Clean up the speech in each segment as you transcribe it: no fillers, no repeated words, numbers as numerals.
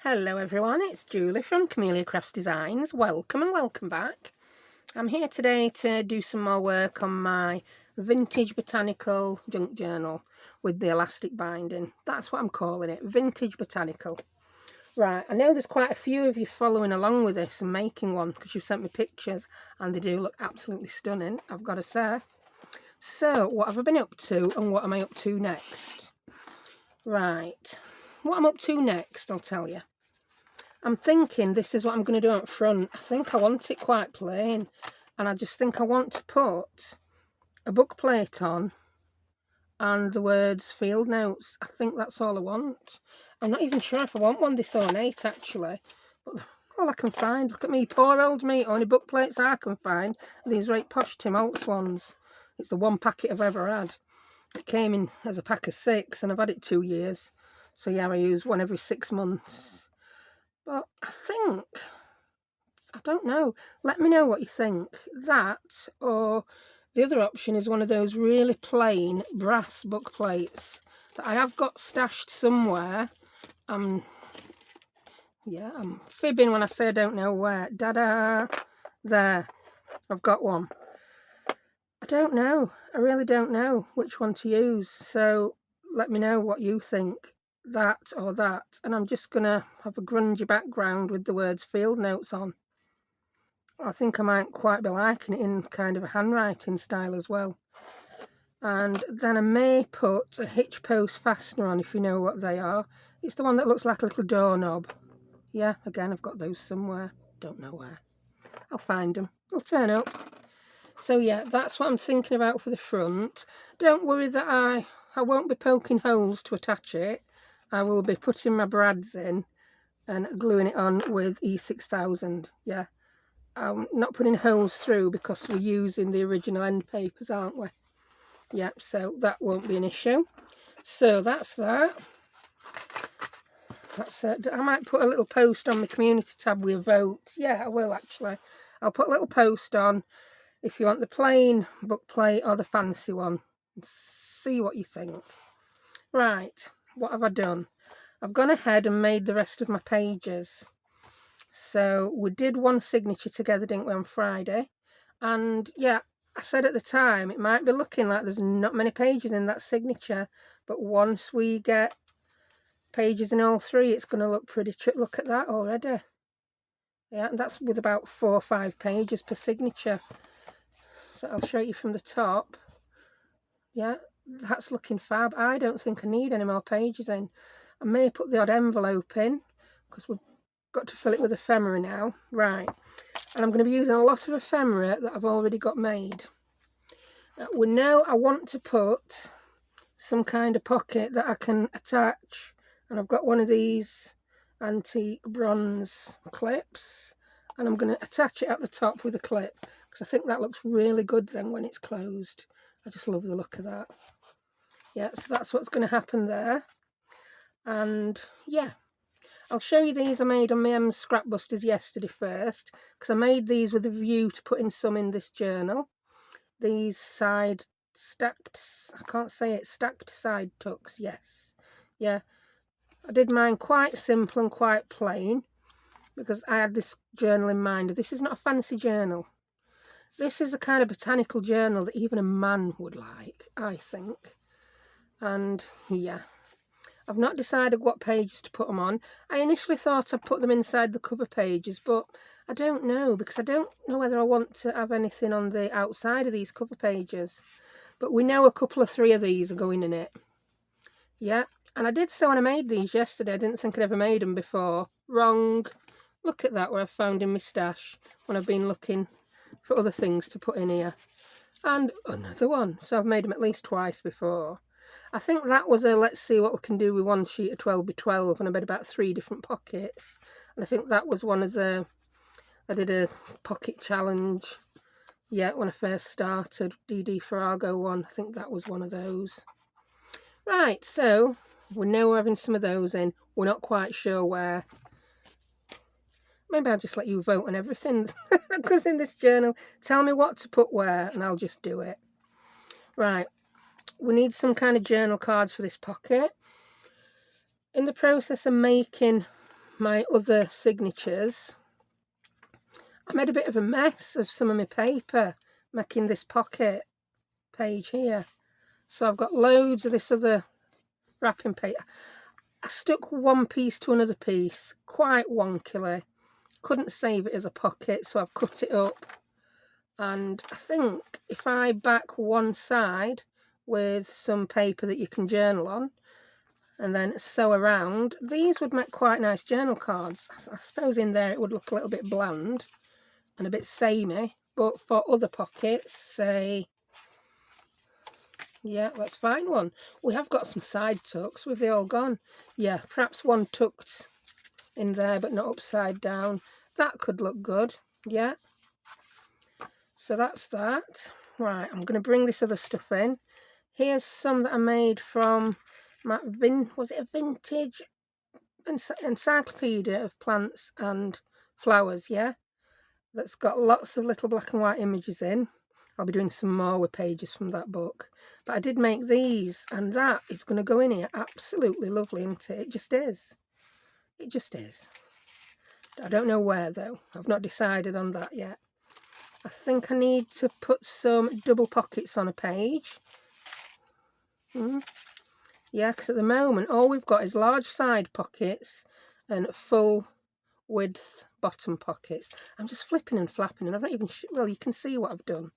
Hello everyone, it's Julie from Camelia Crafts Designs. Welcome and welcome back. I'm here today to do some more work on my vintage botanical junk journal with the elastic binding. That's what I'm calling it, vintage botanical. Right, I know there's quite a few of you following along with this and making one because you've sent me pictures and they do look absolutely stunning, I've got to say. So, what have I been up to and what am I up to next? Right, what I'm up to next, I'll tell you. I'm thinking this is what I'm going to do up front. I think I want it quite plain. And I just think I want to put a book plate on and the words field notes. I think that's all I want. I'm not even sure if I want one this ornate actually. But all I can find, look at me, poor old me, only book plates I can find are these right posh Tim Holtz ones. It's the one packet I've ever had. It came in as a pack of 6 and I've had it 2 years. So yeah, I use one every 6 months. But I don't know. Let me know what you think. That, or the other option is one of those really plain brass book plates that I have got stashed somewhere. I'm fibbing when I say I don't know where. Da-da! There. I've got one. I don't know. I really don't know which one to use. So let me know what you think. That or that, and I'm just gonna have a grungy background with the words field notes on. I think I might quite be liking it in kind of a handwriting style as well. And then I may put a hitch post fastener on, if you know what they are. It's the one that looks like a little doorknob. Yeah, again, I've got those somewhere, don't know where. I'll find them, they'll turn up. So yeah, that's what I'm thinking about for the front. Don't worry that I won't be poking holes to attach it. I will be putting my brads in and gluing it on with E6000. Yeah, I'm not putting holes through because we're using the original end papers, aren't we? Yeah, so that won't be an issue. So that's that. That's it. I might put a little post on my community tab with a vote. Yeah, I will actually. I'll put a little post on if you want the plain book plate or the fancy one. See what you think. Right, what have I done? I've gone ahead and made the rest of my pages. So we did one signature together, didn't we, on Friday? And yeah, I said at the time, it might be looking like there's not many pages in that signature, but once we get pages in all 3, it's going to look pretty look at that already. Yeah, and that's with about 4 or 5 pages per signature. So I'll show you from the top. Yeah, that's looking fab. I don't think I need any more pages in. I may put the odd envelope in because we've got to fill it with ephemera now. Right, and I'm going to be using a lot of ephemera that I've already got made. We know I want to put some kind of pocket that I can attach, and I've got one of these antique bronze clips, and I'm going to attach it at the top with a clip because I think that looks really good then when it's closed. I just love the look of that. Yeah, so that's what's going to happen there. And yeah, I'll show you these I made on my Scrapbusters yesterday first, because I made these with a view to putting some in this journal. These side stacked, I can't say it, stacked side tucks, yes. Yeah, I did mine quite simple and quite plain because I had this journal in mind. This is not a fancy journal. This is the kind of botanical journal that even a man would like, I think. And yeah, I've not decided what pages to put them on. I initially thought I'd put them inside the cover pages, but I don't know because I don't know whether I want to have anything on the outside of these cover pages. But we know a couple of 3 of these are going in it. Yeah, and I did so when I made these yesterday. I didn't think I'd ever made them before. Wrong. Look at that, where I've found in my stash when I've been looking for other things to put in here. And another one. So I've made them at least twice before. I think that was a let's see what we can do with one sheet of 12x12, and I made about 3 different pockets. And I think that was one of the, I did a pocket challenge, yeah, when I first started, DD Farrago one. I think that was one of those. Right, so we know we're having some of those in. We're not quite sure where. Maybe I'll just let you vote on everything because in this journal, tell me what to put where and I'll just do it. Right, we need some kind of journal cards for this pocket. In the process of making my other signatures, I made a bit of a mess of some of my paper making this pocket page here. So I've got loads of this other wrapping paper. I stuck one piece to another piece quite wonkily. Couldn't save it as a pocket, so I've cut it up. And I think if I back one side with some paper that you can journal on and then sew around, these would make quite nice journal cards. I suppose in there it would look a little bit bland and a bit samey, but for other pockets, say, yeah, let's find one. We have got some side tucks. Have they all gone? Yeah, perhaps one tucked in there but not upside down. That could look good. Yeah. So that's that. Right, I'm going to bring this other stuff in. Here's some that I made from my was it a vintage encyclopedia of plants and flowers, yeah? That's got lots of little black and white images in. I'll be doing some more with pages from that book. But I did make these, and that is going to go in here. Absolutely lovely, isn't it? It just is. It just is. I don't know where, though. I've not decided on that yet. I think I need to put some double pockets on a page. Yeah, because at the moment, all we've got is large side pockets and full width bottom pockets. I'm just flipping and flapping, and I've not even... well, you can see what I've done.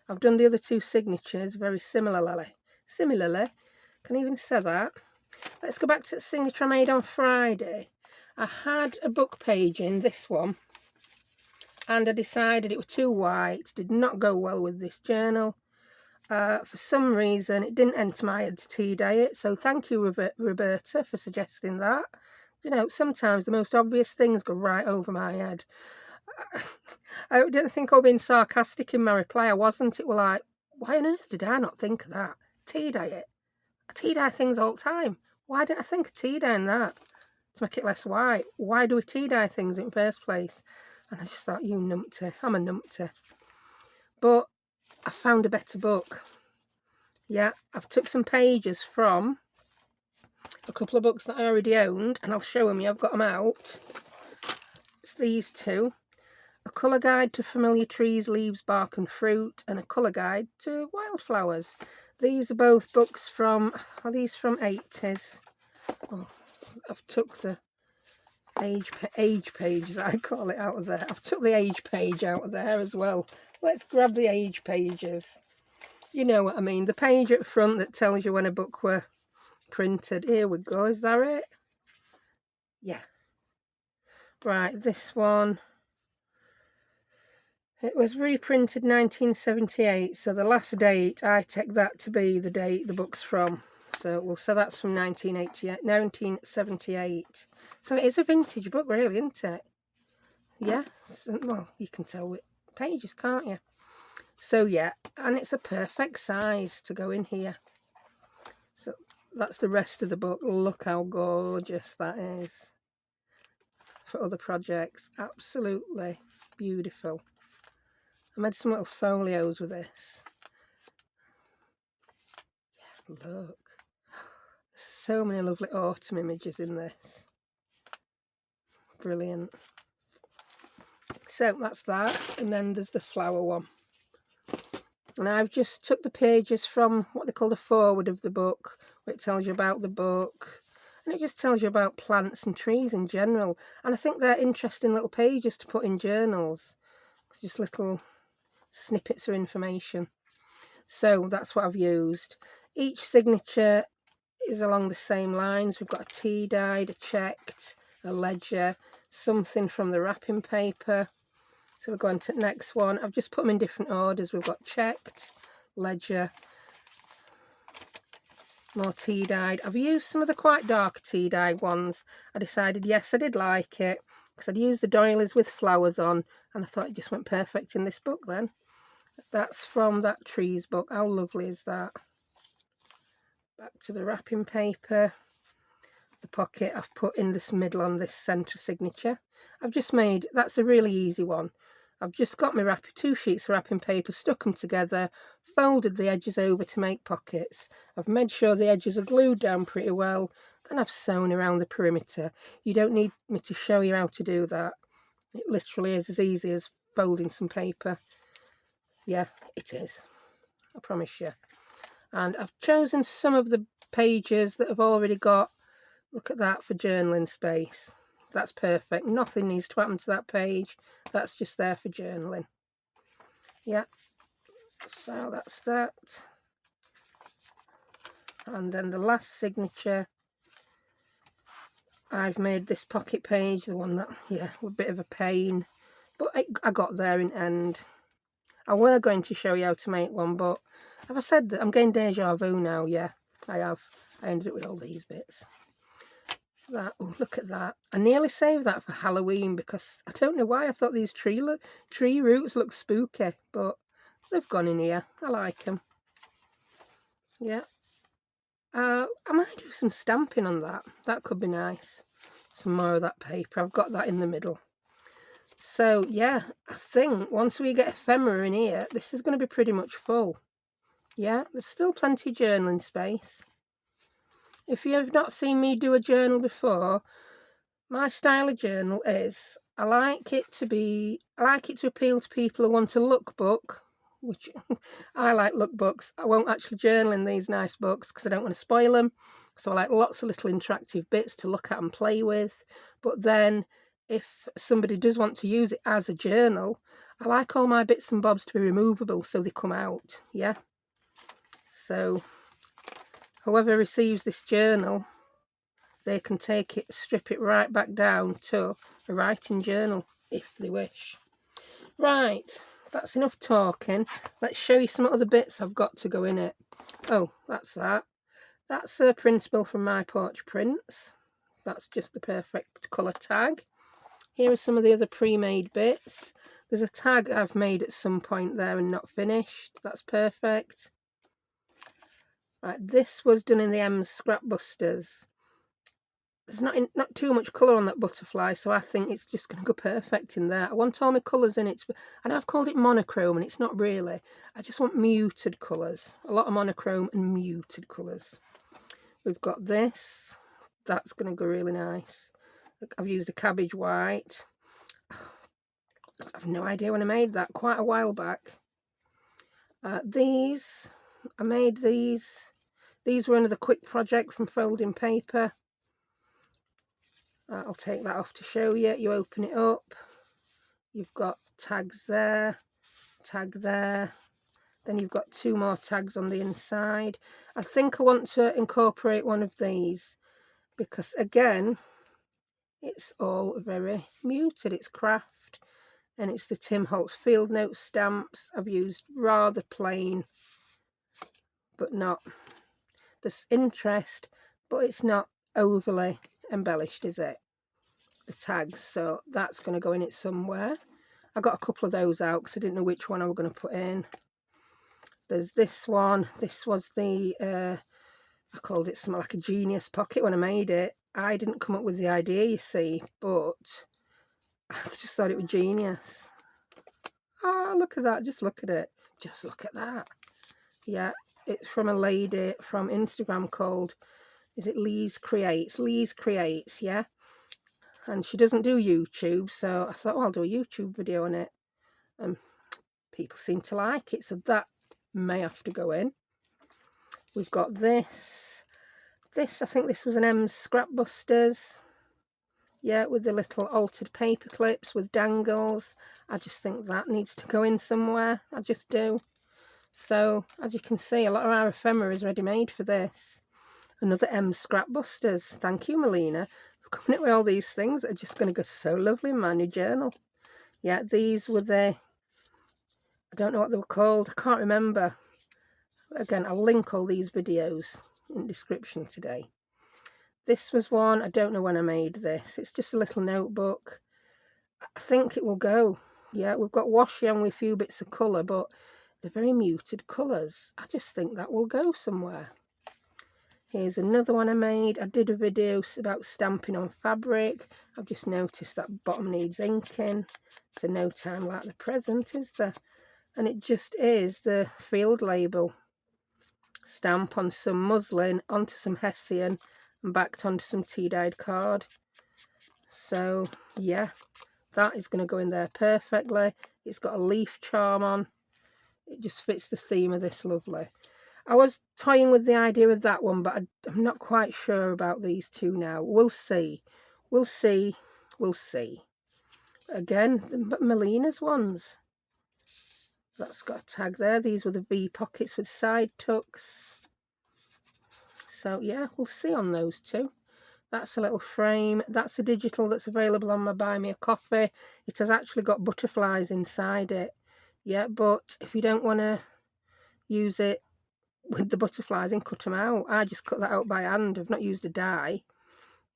I've done the other two signatures very similarly. Can even say that. Let's go back to the signature I made on Friday. I had a book page in this one, and I decided it was too white, did not go well with this journal. For some reason, it didn't enter my head to tea dye it, so thank you, Roberta, for suggesting that. You know, sometimes the most obvious things go right over my head. I didn't think I was being sarcastic in my reply. I wasn't. It was like, why on earth did I not think of that? Tea dye it. I tea dye things all the time. Why didn't I think of tea dyeing that? To make it less white. Why do we tea dye things in the first place? And I just thought, you numpty. I'm a numpty. But I found a better book. Yeah, I've took some pages from a couple of books that I already owned, and I'll show them you. I've got them out. It's these two. A colour guide to familiar trees, leaves, bark and fruit, and a colour guide to wildflowers. These are both books from, are these from 80s? Oh, I've took the age page, as I call it, out of there. I've took the age page out of there as well. Let's grab the age pages. You know what I mean. The page at the front that tells you when a book were printed. Here we go. Is that it? Yeah. Right, this one. It was reprinted 1978, so the last date, I take that to be the date the book's from. So we'll say that's from 1978. So it is a vintage book, really, isn't it? Yeah, well, you can tell with pages, can't you? So yeah, and it's a perfect size to go in here. So that's the rest of the book. Look how gorgeous that is. For other projects, absolutely beautiful. I made some little folios with this. Yeah, look. So many lovely autumn images in this. Brilliant. So that's that. And then there's the flower one. And I've just took the pages from what they call the foreword of the book, where it tells you about the book. And it just tells you about plants and trees in general. And I think they're interesting little pages to put in journals. It's just little snippets of information. So that's what I've used. Each signature is along the same lines. We've got a tea dyed, a checked, a ledger, something from the wrapping paper. So we're going to the next one. I've just put them in different orders. We've got checked, ledger, more tea dyed. I've used some of the quite dark tea dyed ones. I decided, yes, I did like it, because I'd used the doilies with flowers on, and I thought it just went perfect in this book then. That's from that trees book. How lovely is that? Back to the wrapping paper. The pocket I've put in this middle on this centre signature. I've just made, that's a really easy one. I've just got my two sheets of wrapping paper, stuck them together, folded the edges over to make pockets. I've made sure the edges are glued down pretty well. Then I've sewn around the perimeter. You don't need me to show you how to do that. It literally is as easy as folding some paper. Yeah, it is. I promise you. And I've chosen some of the pages that have already got, look at that, for journaling space. That's perfect. Nothing needs to happen to that page. That's just there for journaling. Yeah. So that's that. And then the last signature, I've made this pocket page, the one that, yeah, was a bit of a pain. But I got there in end. I were going to show you how to make one, but have I said that? I'm getting deja vu now, yeah. I have. I ended up with all these bits. That, oh, look at that. I nearly saved that for Halloween because I don't know why I thought these tree roots look spooky, but they've gone in here. I like them. Yeah. I might do some stamping on that. That could be nice. Some more of that paper. I've got that in the middle. So, yeah, I think once we get ephemera in here, this is going to be pretty much full. Yeah, there's still plenty of journaling space. If you have not seen me do a journal before, my style of journal is, I like it to appeal to people who want a lookbook, which I like lookbooks. I won't actually journal in these nice books because I don't want to spoil them. So I like lots of little interactive bits to look at and play with. But then if somebody does want to use it as a journal, I like all my bits and bobs to be removable so they come out. Yeah. So whoever receives this journal, they can take it, strip it right back down to a writing journal if they wish. Right, that's enough talking. Let's show you some other bits I've got to go in it. Oh, that's that. That's a printable from My Porch Prints. That's just the perfect colour tag. Here are some of the other pre-made bits. There's a tag I've made at some point there and not finished. That's perfect. Right, this was done in the M's Scrapbusters. There's not too much colour on that butterfly, so I think it's just going to go perfect in there. I want all my colours in it. I know I've called it monochrome, and it's not really. I just want muted colours. A lot of monochrome and muted colours. We've got this. That's going to go really nice. I've used a cabbage white. I've no idea when I made that. Quite a while back. I made these. These were another quick project from folding paper. I'll take that off to show you. You open it up. You've got tags there, tag there. Then you've got two more tags on the inside. I think I want to incorporate one of these because, again, it's all very muted. It's craft and it's the Tim Holtz Field Note stamps. I've used rather plain, but not. There's interest, but it's not overly embellished, is it? The tags, so that's going to go in it somewhere. I got a couple of those out because I didn't know which one I was going to put in. There's this one. This was the I called it something like a genius pocket when I made it. I didn't come up with the idea, you see, but I just thought it was genius. Oh, look at that. Just look at it. Just look at that. Yeah, it's from a lady from Instagram called, is it Lee's Creates? Lee's Creates, yeah. And she doesn't do YouTube, so I thought, well, I'll do a YouTube video on it. And people seem to like it, so that may have to go in. We've got this. I think this was an M's Scrapbusters. Yeah, with the little altered paper clips with dangles. I just think that needs to go in somewhere. I just do. So, as you can see, a lot of our ephemera is ready-made for this. Another M's Scrapbusters. Thank you, Melina, for coming up with all these things that are just going to go so lovely in my new journal. Yeah, these were the, I don't know what they were called. I can't remember. Again, I'll link all these videos in the description today. This was one, I don't know when I made this. It's just a little notebook. I think it will go. Yeah, we've got washi on with a few bits of colour, but they're very muted colours. I just think that will go somewhere. Here's another one I made. I did a video about stamping on fabric. I've just noticed that bottom needs inking. So no time like the present, is there? And it just is the field label stamp on some muslin onto some hessian. and backed onto some tea-dyed card. So yeah, that is going to go in there perfectly. It's got a leaf charm on. It just fits the theme of this lovely. I was toying with the idea of that one, but I'm not quite sure about these two now. We'll see. We'll see. We'll see. Again, Melina's ones. That's got a tag there. These were the V pockets with side tucks. So yeah, we'll see on those two. That's a little frame. That's a digital that's available on my Buy Me a Coffee. It has actually got butterflies inside it. Yeah, but if you don't want to use it with the butterflies and cut them out, I just cut that out by hand. I've not used a die.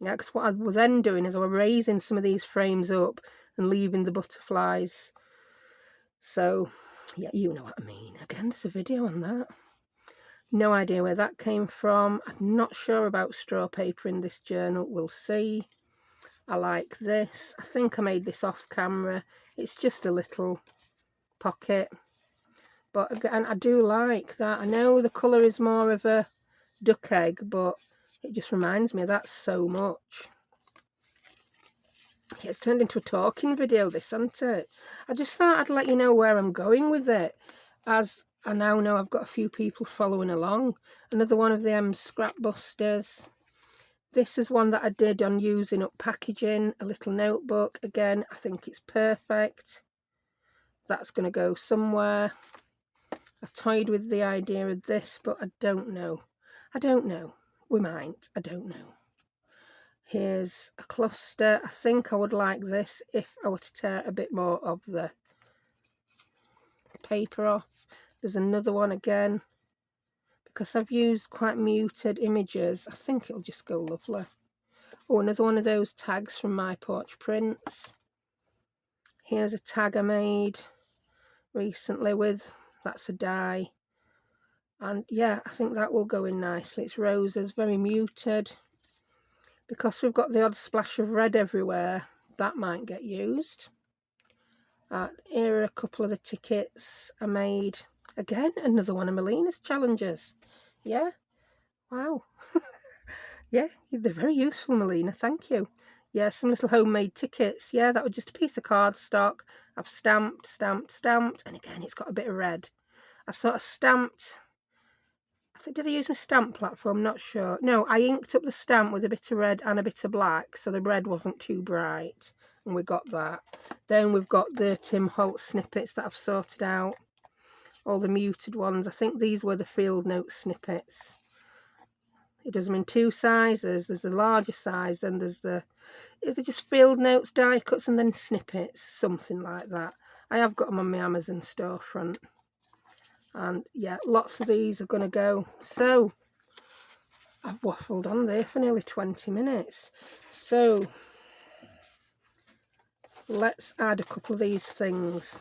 Yeah, because what I was then doing is I was raising some of these frames up and leaving the butterflies. So yeah, you know what I mean. Again, there's a video on that. No idea where that came from. I'm not sure about straw paper in this journal. We'll see. I like this. I think I made this off camera. It's just a little pocket. But again, I do like that. I know the colour is more of a duck egg, but it just reminds me of that so much. Yeah, it's turned into a talking video, this, hasn't it? I just thought I'd let you know where I'm going with it, as I now know I've got a few people following along. Another one of the scrap busters. This is one that I did on using up packaging, a little notebook. Again, I think it's perfect. That's going to go somewhere. I've toyed with the idea of this, but I don't know. I don't know. We might. I don't know. Here's a cluster. I think I would like this if I were to tear a bit more of the paper off. There's another one again. Because I've used quite muted images, I think it'll just go lovely. Oh, another one of those tags from My Porch Prints. Here's a tag I made recently with, that's a die. And yeah, I think that will go in nicely. It's roses, very muted. Because we've got the odd splash of red everywhere, that might get used. Here are a couple of the tickets I made. Again, another one of Melina's challenges. Yeah, wow. Yeah, they're very useful, Melina, thank you. Yeah, some little homemade tickets. Yeah, that was just a piece of cardstock. I've stamped, and again, it's got a bit of red. I sort of stamped, I think, did I use my stamp platform? Not sure. No, I inked up the stamp with a bit of red and a bit of black, so the red wasn't too bright, and we got that. Then we've got the Tim Holtz snippets that I've sorted out. All the muted ones. I think these were the field note snippets. It does them in two sizes. There's the larger size, then there's the, is it just field notes, die cuts, and then snippets, something like that. I have got them on my Amazon storefront. And yeah, lots of these are going to go. So I've waffled on there for nearly 20 minutes. So let's add a couple of these things.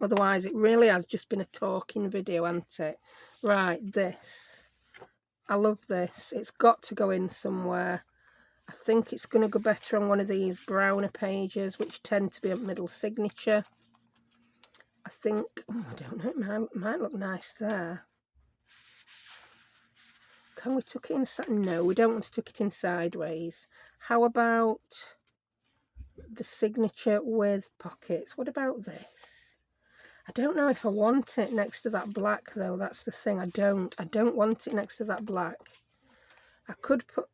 Otherwise, it really has just been a talking video, hasn't it? Right, this. I love this. It's got to go in somewhere. I think it's going to go better on one of these browner pages, which tend to be a middle signature. I think, oh, I don't know, it might look nice there. Can we tuck it inside? No, we don't want to tuck it in sideways. How about the signature with pockets? What about this? I don't know if I want it next to that black, though. That's the thing. I don't want it next to that black. I could put,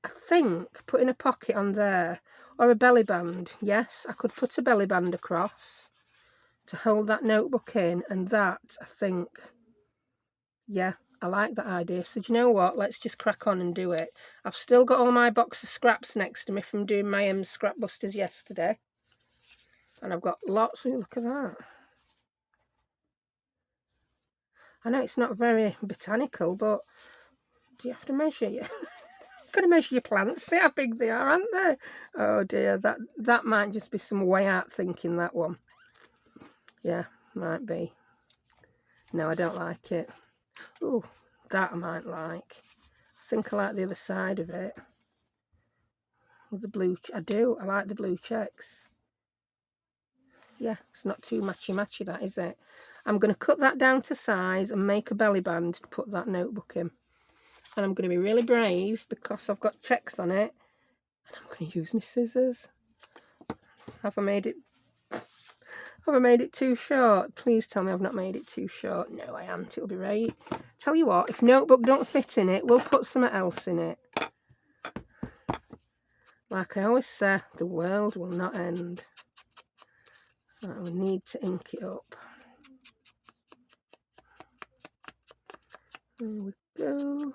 I think, putting a pocket on there, or a belly band. Yes, I could put a belly band across to hold that notebook in, and that, I think, yeah, I like that idea. So do you know what? Let's just crack on and do it. I've still got all my box of scraps next to me from doing my scrap busters yesterday. And I've got lots of, look at that. I know it's not very botanical, but do you have to measure? You've got to measure your plants. See how big they are, aren't they? Oh dear, that might just be some way out thinking, that one. Yeah, might be. No, I don't like it. Oh, that I might like. I think I like the other side of it. With the blue, I do. I like the blue checks. Yeah, it's not too matchy-matchy, that, is it? I'm going to cut that down to size and make a belly band to put that notebook in. and I'm going to be really brave because I've got checks on it, and I'm going to use my scissors. Have I made it too short? Please tell me I've not made it too short. No, I haven't. It'll be right. Tell you what, if notebook don't fit in it, we'll put something else in it. Like I always say, the world will not end. Right, we need to ink it up. There we go.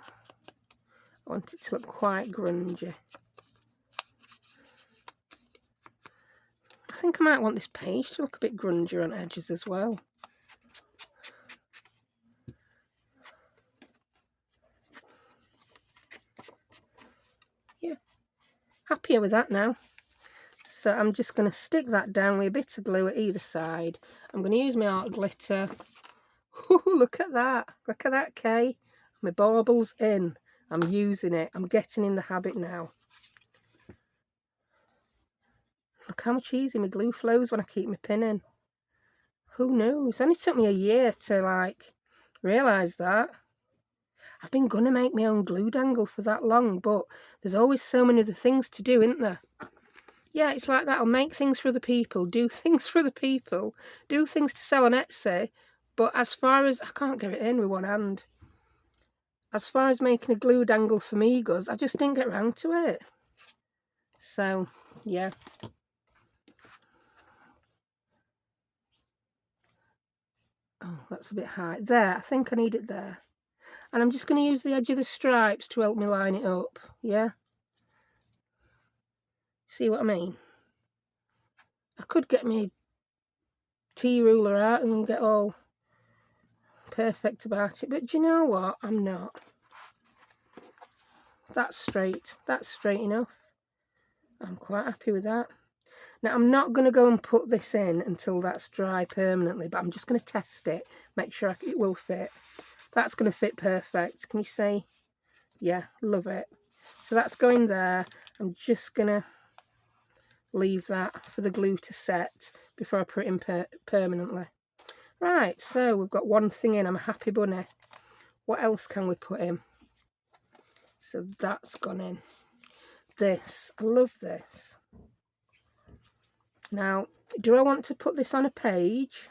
I want it to look quite grungy. I think I might want this page to look a bit grungier on edges as well. Yeah, happier with that now. So I'm just going to stick that down with a bit of glue at either side. I'm going to use my art glitter. Ooh, look at that. Look at that, Kay. My baubles in. I'm using it. I'm getting in the habit now. Look how much easier my glue flows when I keep my pin in. Who knows? It only took me a year to, like, realise that. I've been going to make my own glue dangle for that long, but there's always so many other things to do, isn't there? Yeah, it's like that. I'll make things for other people, do things for other people, do things to sell on Etsy, but as far as... I can't get it in with one hand. As far as making a glue dangle for me goes, I just didn't get around to it. So, yeah. Oh, that's a bit high. There, I think I need it there. And I'm just going to use the edge of the stripes to help me line it up, yeah? See what I mean? I could get my T-ruler out and get all perfect about it, but do you know what? I'm not. That's straight enough. I'm quite happy with that. Now, I'm not going to go and put this in until that's dry permanently, but I'm just going to test it, make sure it will fit. That's going to fit perfect. Can you see? Yeah, love it. So that's going there. I'm just going to leave that for the glue to set before I put it in permanently. Right, so we've got one thing in. I'm a happy bunny. What else can we put in? So that's gone in. This, I love this. Now, do I want to put this on a page?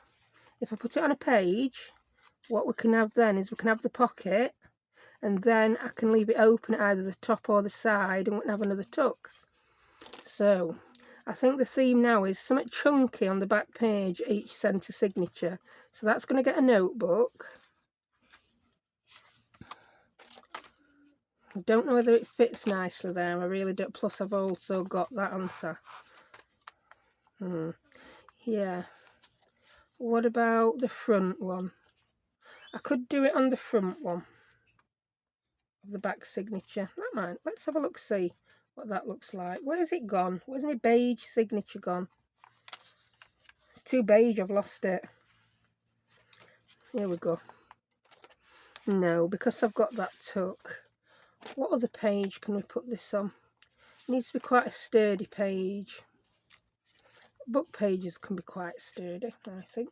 If I put it on a page, what we can have then is we can have the pocket, and then I can leave it open at either the top or the side, and we can have another tuck. So I think the theme now is something chunky on the back page, each centre signature. So that's going to get a notebook. I don't know whether it fits nicely there. I really don't. Plus I've also got that answer. Yeah. What about the front one? I could do it on the front one of the back signature. That might. Let's have a look, see what that looks like. Where's it gone? Where's my beige signature gone? It's too beige, I've lost it. Here we go. No, because I've got that tuck. What other page can we put this on? It needs to be quite a sturdy page. Book pages can be quite sturdy, I think.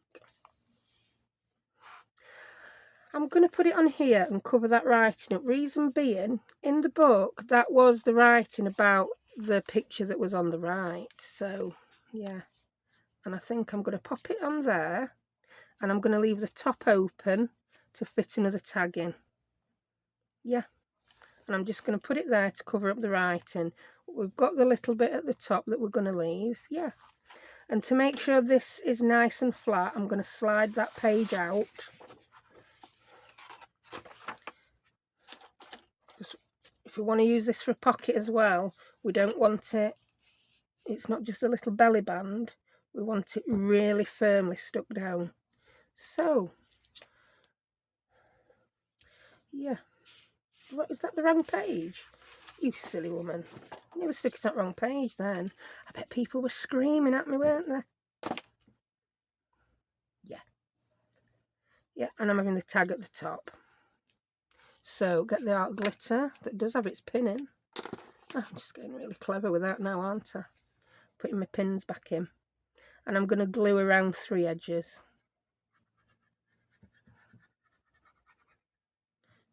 I'm going to put it on here and cover that writing up. Reason being, in the book, that was the writing about the picture that was on the right. So, yeah. And I think I'm going to pop it on there. And I'm going to leave the top open to fit another tag in. Yeah. And I'm just going to put it there to cover up the writing. We've got the little bit at the top that we're going to leave. Yeah. And to make sure this is nice and flat, I'm going to slide that page out. If we want to use this for a pocket as well, we don't want it, it's not just a little belly band, we want it really firmly stuck down. So, yeah. What, is that the wrong page? You silly woman. I nearly stuck it on the wrong page then. I bet people were screaming at me, weren't they? Yeah. Yeah, and I'm having the tag at the top. So, get the art glitter that does have its pin in. Oh, I'm just getting really clever with that now, aren't I? Putting my pins back in. And I'm going to glue around 3 edges.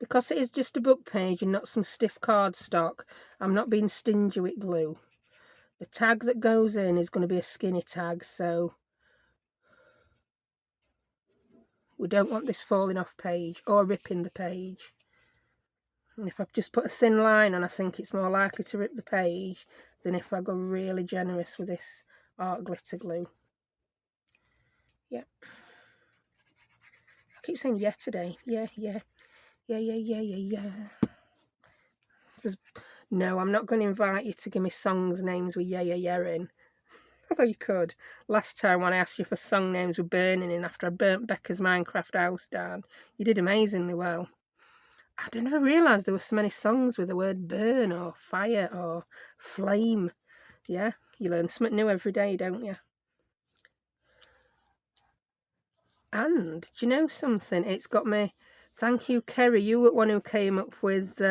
because it is just a book page and not some stiff cardstock, I'm not being stingy with glue. The tag that goes in is going to be a skinny tag, so we don't want this falling off page or ripping the page. And if I've just put a thin line on, I think it's more likely to rip the page than if I go really generous with this art glitter glue. Yeah. I keep saying yeah today. Yeah. No, I'm not going to invite you to give me songs names with yeah in. Although you could. Last time when I asked you for song names with burning in after I burnt Becca's Minecraft house down, you did amazingly well. I didn't realise there were so many songs with the word burn or fire or flame. Yeah, you learn something new every day, don't you? And, do you know something? It's got me... Thank you, Kerry. You were one who came up with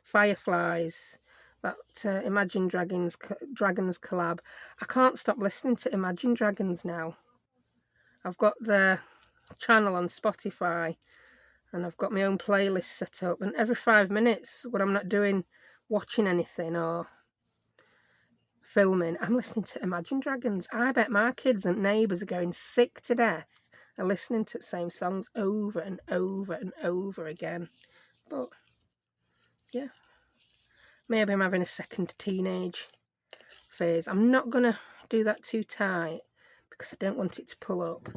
Fireflies. That Imagine Dragons collab. I can't stop listening to Imagine Dragons now. I've got their channel on Spotify and I've got my own playlist set up, and every 5 minutes when I'm not watching anything or filming, I'm listening to Imagine Dragons. I bet my kids and neighbours are going sick to death of listening to the same songs over and over and over again. But yeah, maybe I'm having a second teenage phase. I'm not going to do that too tight because I don't want it to pull up.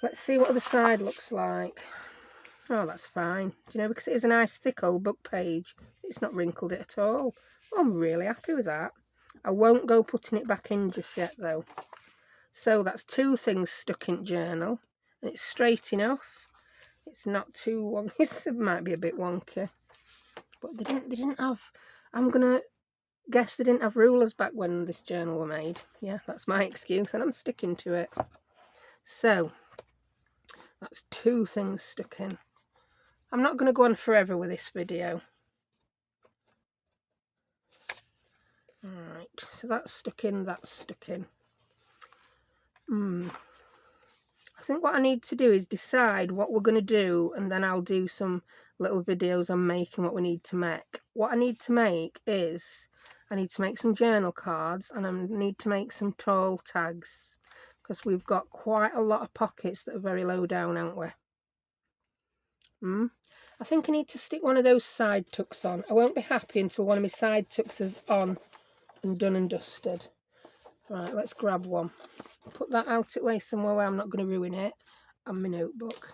Let's see what the side looks like. Oh, that's fine. Do you know, because it is a nice thick old book page, it's not wrinkled it at all. I'm really happy with that. I won't go putting it back in just yet though. So that's 2 things stuck in journal, and it's straight enough. It's not too wonky. It might be a bit wonky, but they didn't have. I'm gonna guess they didn't have rulers back when this journal were made. Yeah, that's my excuse, and I'm sticking to it. So that's 2 things stuck in. I'm not gonna go on forever with this video. Alright, so that's stuck in, that's stuck in. I think what I need to do is decide what we're going to do, and then I'll do some little videos on making what we need to make. What I need to make is, I need to make some journal cards, and I need to make some tall tags, because we've got quite a lot of pockets that are very low down, haven't we? I think I need to stick one of those side tucks on. I won't be happy until one of my side tucks is on and done and dusted. Right, let's grab one. Put that out of way somewhere where I'm not going to ruin it. And my notebook.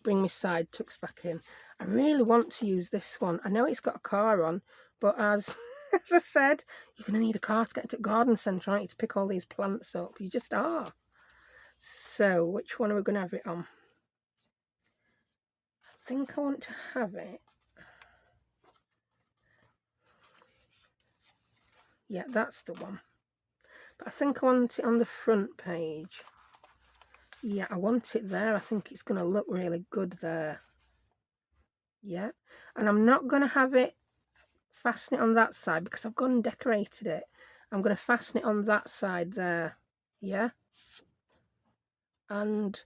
Bring my side tucks back in. I really want to use this one. I know it's got a car on, but as I said, you're going to need a car to get to the garden centre, aren't you, to pick all these plants up. You just are. So, which one are we going to have it on? I think I want to have it. Yeah, that's the one. But I think I want it on the front page. Yeah, I want it there. I think it's going to look really good there. Yeah. And I'm not going to have it fasten it on that side because I've gone and decorated it. I'm going to fasten it on that side there. Yeah. And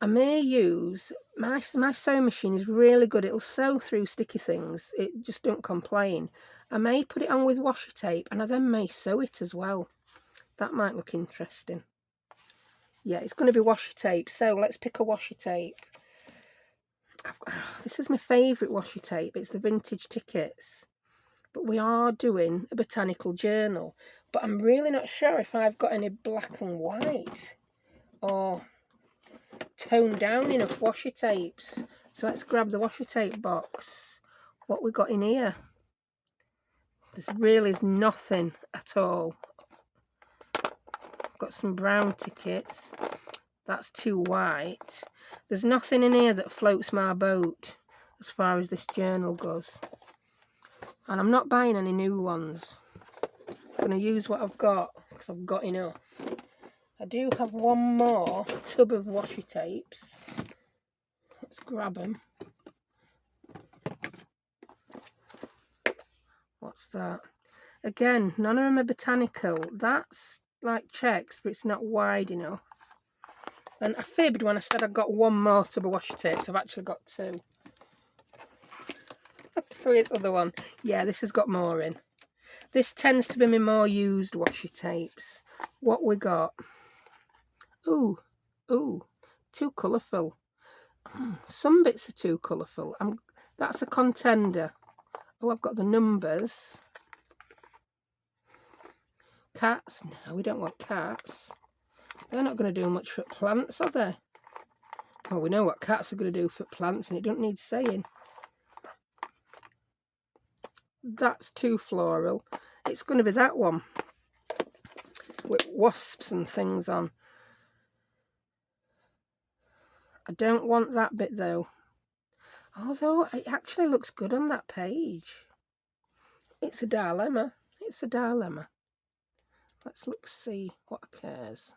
I may use... My sewing machine is really good. It'll sew through sticky things. It just don't complain. I may put it on with washi tape and I then may sew it as well. That might look interesting. Yeah, it's going to be washi tape. So let's pick a washi tape. This is my favourite washi tape. It's the vintage tickets. But we are doing a botanical journal. But I'm really not sure if I've got any black and white or toned down enough washi tapes. So let's grab the washi tape box. What we got in here? There really is nothing at all. Got some brown tickets. That's too white. There's nothing in here that floats my boat as far as this journal goes. And I'm not buying any new ones. I'm going to use what I've got because I've got enough. I do have one more tub of washi tapes. Let's grab them. What's that? Again, none of them are botanical. That's like checks, but it's not wide enough. And I fibbed when I said I've got one more tub of washi tapes. I've actually got 2. So here's the other one. Yeah, this has got more in. This tends to be my more used washi tapes. What we got? Ooh, too colourful. Some bits are too colourful. That's a contender. Oh, I've got the numbers. Cats? No, we don't want cats. They're not going to do much for plants, are they? Well, we know what cats are going to do for plants, and it doesn't need saying. That's too floral. It's going to be that one with wasps and things on. I don't want that bit though. Although it actually looks good on that page. It's a dilemma. It's a dilemma. Let's look, see what occurs.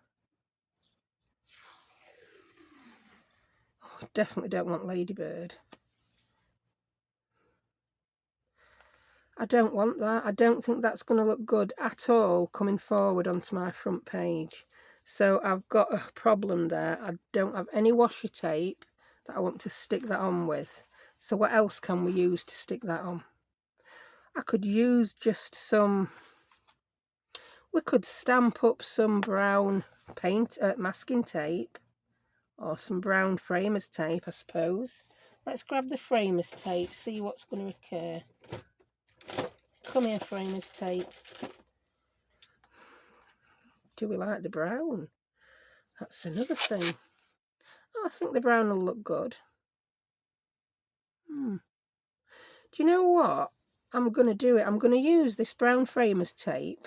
Oh, I definitely don't want Ladybird. I don't want that. I don't think that's going to look good at all coming forward onto my front page. So I've got a problem there. I don't have any washi tape that I want to stick that on with. So what else can we use to stick that on? I could use just some... We could stamp up some brown masking tape, or some brown framers tape, I suppose. Let's grab the framers tape, see what's going to occur. Come here, framers tape. Do we like the brown? That's another thing. Oh, I think the brown will look good. Do you know what? I'm going to do it. I'm going to use this brown framers tape.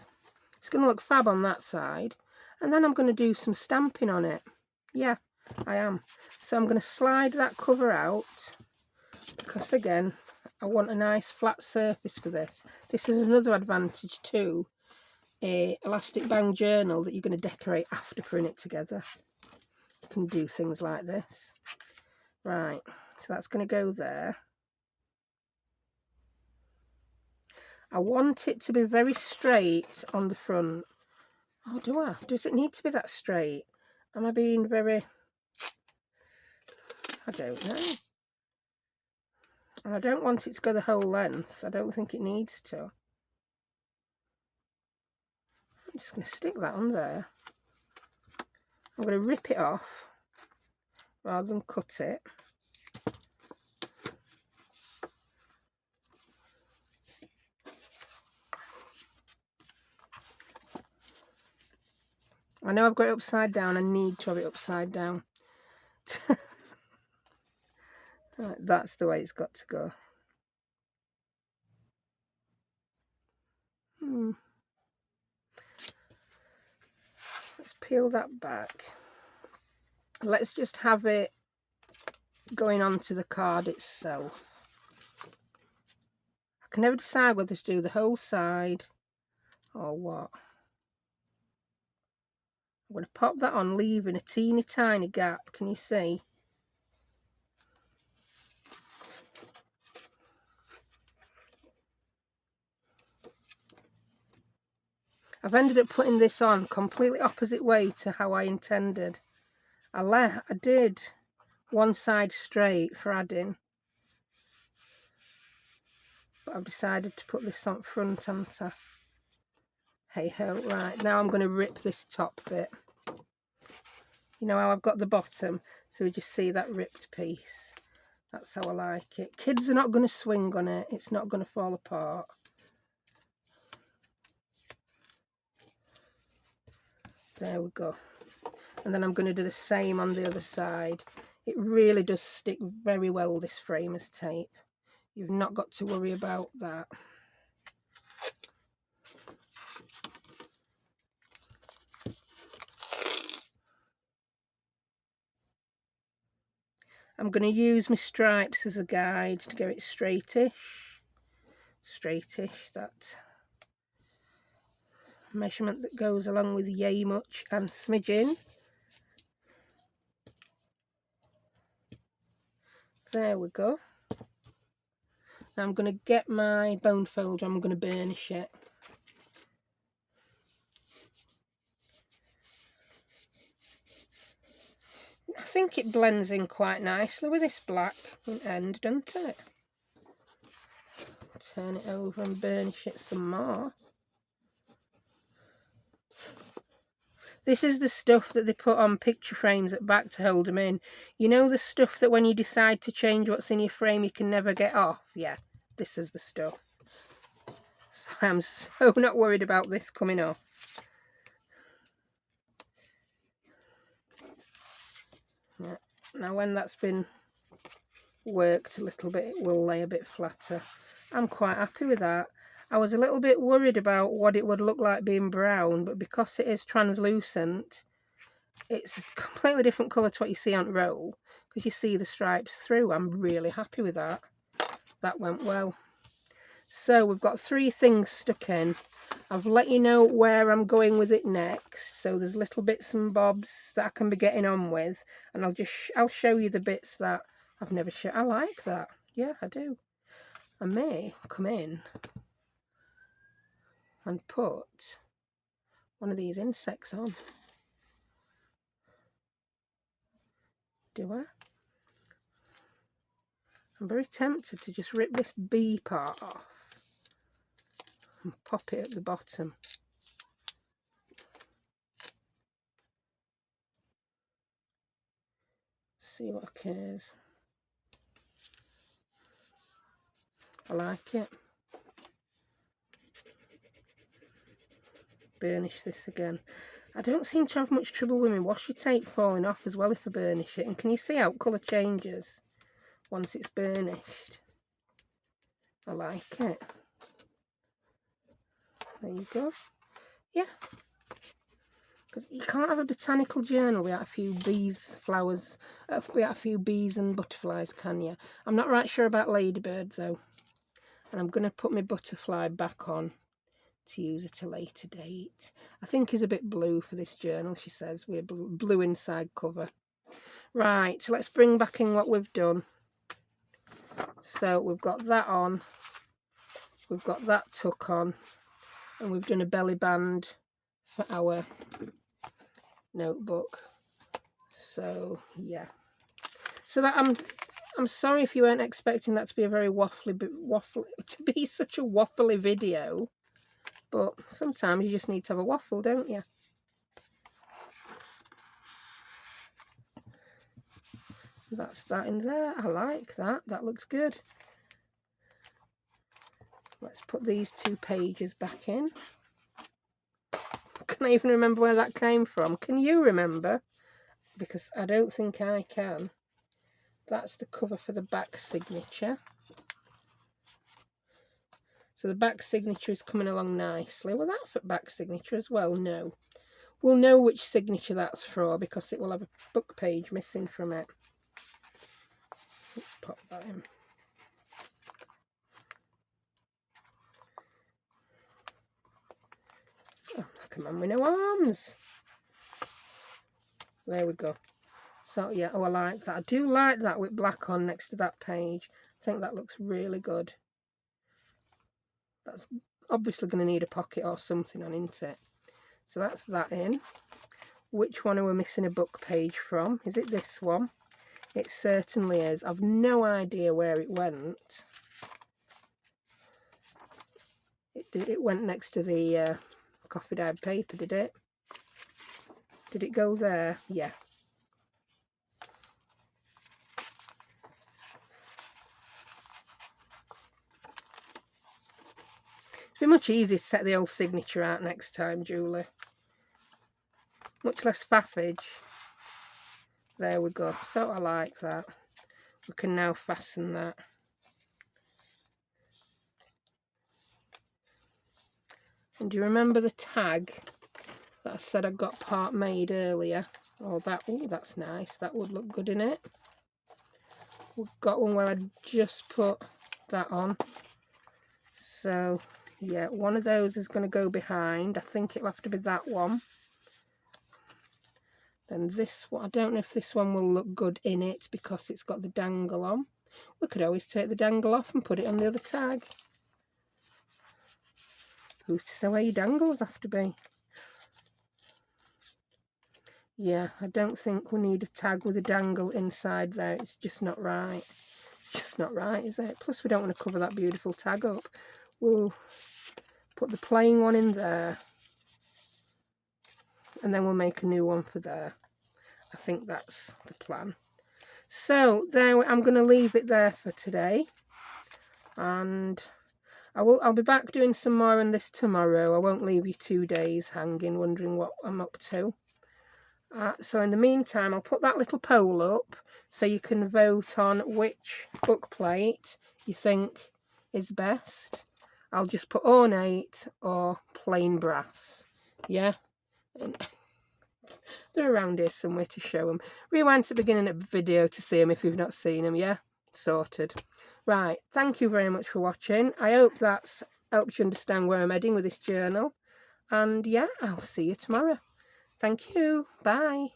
It's going to look fab on that side. And then I'm going to do some stamping on it. Yeah, I am. So I'm going to slide that cover out. Because again, I want a nice flat surface for this. This is another advantage too. A elastic bound journal that you're going to decorate after putting it together. You can do things like this. Right, so that's going to go there. I want it to be very straight on the front. Oh, do I? Does it need to be that straight? Am I being very... I don't know. And I don't want it to go the whole length. I don't think it needs to. I'm just going to stick that on there. I'm going to rip it off rather than cut it. I know I've got it upside down. I need to have it upside down. Right, that's the way it's got to go. Let's peel that back. Let's just have it going onto the card itself. I can never decide whether to do the whole side or what. I'm going to pop that on, leaving a teeny tiny gap. Can you see? I've ended up putting this on completely opposite way to how I intended. I did one side straight for adding, but I've decided to put this on front onto. Hey ho. Right, now I'm going to rip this top bit. You know how I've got the bottom, so we just see that ripped piece. That's how I like it. Kids are not going to swing on it. It's not going to fall apart. There we go. And then I'm going to do the same on the other side. It really does stick very well, this framers tape. You've not got to worry about that. I'm going to use my stripes as a guide to get it straightish. Straightish, that measurement that goes along with yay much and smidging. There we go. Now I'm going to get my bone folder, I'm going to burnish it. I think it blends in quite nicely with this black end, doesn't it? turn it over and burnish it some more. This is the stuff that they put on picture frames at back to hold them in. You know, the stuff that when you decide to change what's in your frame you can never get off? Yeah, this is the stuff. So I'm so not worried about this coming off. Yeah. Now when that's been worked a little bit, it will lay a bit flatter. I'm quite happy with that. I was a little bit worried about what it would look like being brown, but because it is translucent, it's a completely different colour to what you see on roll, because you see the stripes through. I'm really happy with that. That went well. So we've got 3 things stuck in. I've let you know where I'm going with it next. So there's little bits and bobs that I can be getting on with, and I'll show you the bits that I've never shown. I like that. Yeah, I do. I may come in and put one of these insects on. Do I? I'm very tempted to just rip this bee part off and pop it at the bottom. See what occurs. I like it. Burnish this again. I don't seem to have much trouble with my washi tape falling off as well if I burnish it. And can you see how colour changes once it's burnished? I like it. There you go. Yeah. Because you can't have a botanical journal without a few bees, flowers, without a few bees and butterflies, can you? I'm not right sure about ladybird though. And I'm going to put my butterfly back on to use at a later date. I think he's a bit blue for this journal, she says. We're blue inside cover. Right, so let's bring back in what we've done. So we've got that on. We've got that tuck on. And we've done a belly band for our notebook. So yeah. So that I'm sorry if you weren't expecting that to be a very waffly such a waffly video. But sometimes you just need to have a waffle, don't you? That's that in there. I like that. That looks good. Let's put these 2 pages back in. Can I even remember where that came from? Can you remember? Because I don't think I can. That's the cover for the back signature. So the back signature is coming along nicely. Well, that for back signature as well? No. We'll know which signature that's for because it will have a book page missing from it. Let's pop that in. Oh, come on with no arms. There we go. So yeah, oh, I like that. I do like that with black on next to that page. I think that looks really good. That's obviously going to need a pocket or something on, isn't it? So that's that in. Which one are we missing a book page from? Is it this one? It certainly is. I've no idea where it went. It went next to the coffee dyed paper, did it? Did it go there? Yeah. It'd be much easier to set the old signature out next time, Julie. Much less faffage. There we go. So I like that. We can now fasten that. And do you remember the tag that I said I got part made earlier? Oh, that's nice. That would look good in it. We've got one where I just put that on. So yeah, one of those is going to go behind. I think it'll have to be that one. Then this one, I don't know if this one will look good in it because it's got the dangle on. We could always take the dangle off and put it on the other tag. Who's to say where your dangles have to be? Yeah, I don't think we need a tag with a dangle inside there. It's just not right. It's just not right, is it? Plus we don't want to cover that beautiful tag up. We'll put the plain one in there, and then we'll make a new one for there. I think that's the plan. So there, I'm going to leave it there for today, and I'll be back doing some more on this tomorrow. I won't leave you 2 days hanging wondering what I'm up to. So in the meantime, I'll put that little poll up so you can vote on which book plate you think is best. I'll just put ornate or plain brass. Yeah, and they're around here somewhere to show them. Rewind to the beginning of the video to see them if you've not seen them. Yeah, sorted. Right, thank you very much for watching. I hope that's helped you understand where I'm heading with this journal. And yeah, I'll see you tomorrow. Thank you. Bye.